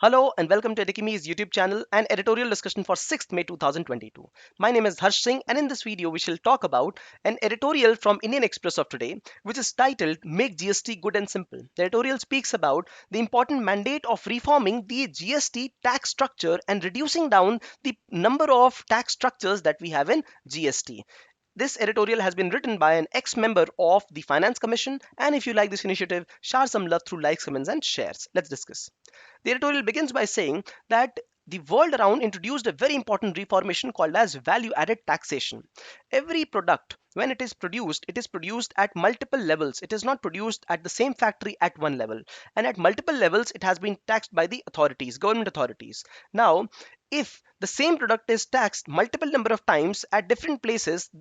Hello and welcome to Edukemy's YouTube channel and editorial discussion for 6th May 2022. My name is Harsh Singh and in this video we shall talk about an editorial from Indian Express of today which is titled Make GST Good and Simple. The editorial speaks about the important mandate of reforming the GST tax structure and reducing down the number of tax structures that we have in GST. This editorial has been written by an ex-member of the Finance Commission, and if you like this initiative, share some love through likes, comments and shares. Let's discuss. The editorial begins by saying that the world around introduced a very important reformation called as value-added taxation. Every product, when it is produced at multiple levels. It is not produced at the same factory at one level. And at multiple levels, it has been taxed by the authorities, government authorities. Now, if the same product is taxed multiple number of times at different places,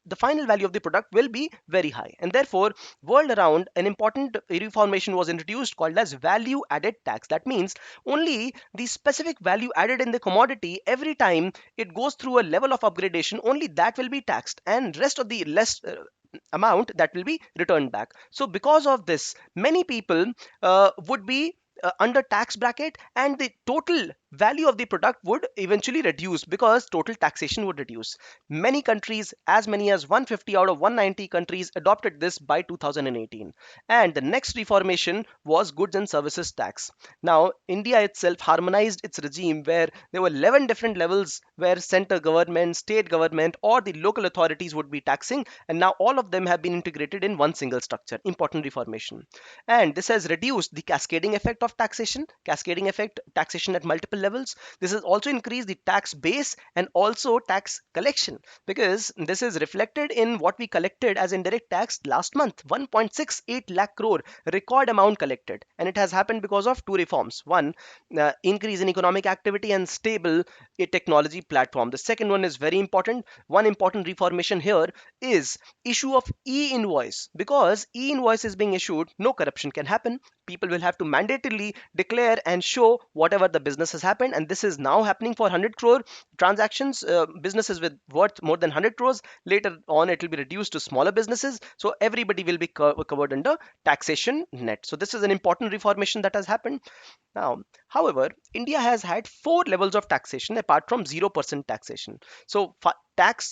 the final value of the product will be very high, and therefore world around an important reformation was introduced called as value added tax. That means only the specific value added in the commodity, every time it goes through a level of upgradation, only that will be taxed, and rest of the less amount that will be returned back. So because of this, many people would be under tax bracket, and the total value of the product would eventually reduce because total taxation would reduce. Many countries, as many as 150 out of 190 countries, adopted this by 2018. And the next reformation was goods and services tax. Now, India itself harmonized its regime where there were 11 different levels where center government, state government, or the local authorities would be taxing, and now all of them have been integrated in one single structure. Important reformation. And this has reduced the cascading effect of taxation at multiple levels. This has also increased the tax base and also tax collection, because this is reflected in what we collected as indirect tax last month. 1.68 lakh crore record amount collected, and it has happened because of two reforms. One, increase in economic activity and stable technology platform. The second one is very important. One important reformation here is issue of e-invoice. Because e-invoice is being issued, no corruption can happen. People will have to mandatorily declare and show whatever the business has happened, and this is now happening for 100 crore transactions. Businesses with worth more than 100 crores, later on it will be reduced to smaller businesses, so everybody will be covered under taxation net. So this is an important reformation that has happened. Now, however, India has had four levels of taxation apart from 0% taxation. So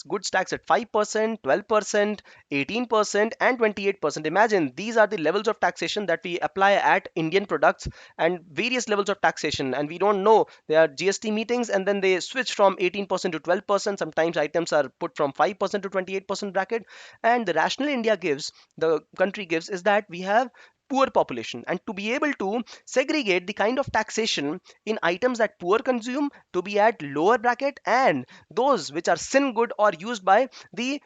goods tax at 5%, 12%, 18% and 28%. Imagine, these are the levels of taxation that we apply at Indian products, and various levels of taxation, and we don't know. There are GST meetings and then they switch from 18% to 12%. Sometimes items are put from 5% to 28% bracket. And the rationale the country gives, is that we have poor population, and to be able to segregate the kind of taxation in items that poor consume to be at lower bracket, and those which are sin good or used by the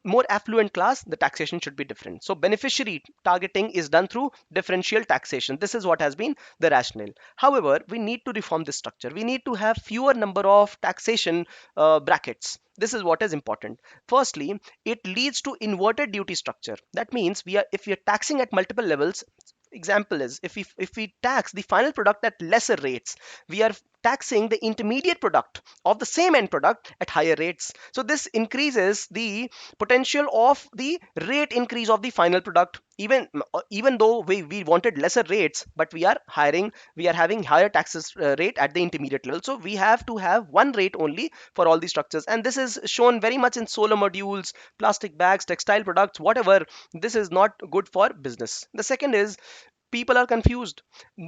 more affluent class, the taxation should be different. So beneficiary targeting is done through differential taxation. This is what has been the rationale. However, we need to reform this structure. We need to have fewer number of taxation brackets. This is what is important. Firstly, it leads to inverted duty structure. That means if we are taxing at multiple levels, example is, if we tax the final product at lesser rates, we are taxing the intermediate product of the same end product at higher rates. So this increases the potential of the rate increase of the final product. Even though we wanted lesser rates, but we are having higher taxes rate at the intermediate level. So we have to have one rate only for all these structures, and this is shown very much in solar modules, plastic bags, textile products, whatever. This is not good for business. The second is, people are confused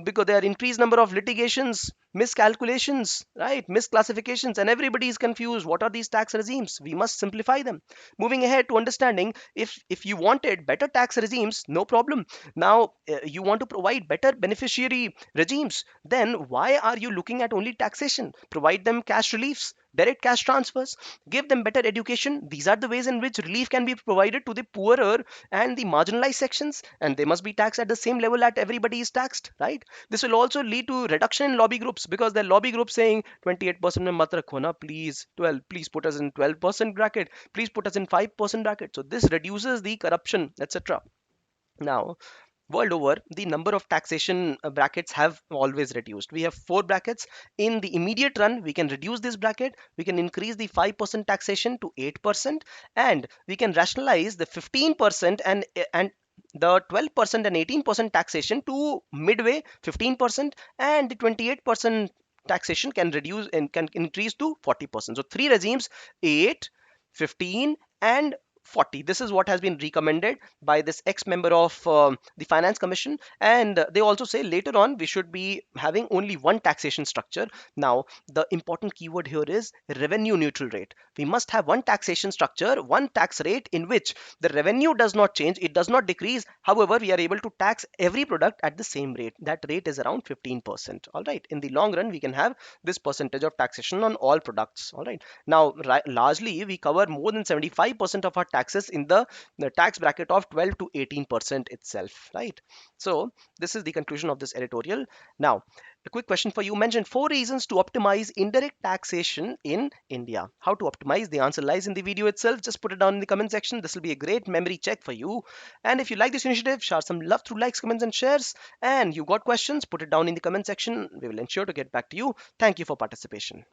because there are increased number of litigations, miscalculations, right, misclassifications, and everybody is confused. What are these tax regimes? We must simplify them. Moving ahead to understanding, if you wanted better tax regimes, no problem. Now you want to provide better beneficiary regimes, then why are you looking at only taxation? Provide them cash reliefs, direct cash transfers, give them better education. These are the ways in which relief can be provided to the poorer and the marginalized sections, and they must be taxed at the same level that everybody is taxed, right? This will also lead to reduction in lobby groups, because the lobby groups saying 28% mein mat rakho na, please 12, please put us in 12% bracket, please put us in 5% bracket. So this reduces the corruption, etc. Now, world over, the number of taxation brackets have always reduced. We have four brackets. In the immediate run, we can reduce this bracket. We can increase the 5% taxation to 8%, and we can rationalize the 15% and the 12% and 18% taxation to midway 15%, and the 28% taxation can reduce and can increase to 40%. So three regimes: 8, 15, and 40. This is what has been recommended by this ex-member of the Finance Commission, and they also say later on we should be having only one taxation structure. Now, the important keyword here is revenue neutral rate. We must have one taxation structure, one tax rate in which the revenue does not change, it does not decrease. However, we are able to tax every product at the same rate. That rate is around 15%. All right. In the long run, we can have this percentage of taxation on all products. All right. Now, largely, we cover more than 75% of our taxes in the tax bracket of 12 to 18% itself. Right. So, this is the conclusion of this editorial. Now, a quick question for you. Mentioned four reasons to optimize indirect taxation in India. How to optimize? The answer lies in the video itself. Just put it down in the comment section. This will be a great memory check for you. And if you like this initiative, share some love through likes, comments, and shares. And you got questions, put it down in the comment section. We will ensure to get back to you. Thank you for participation.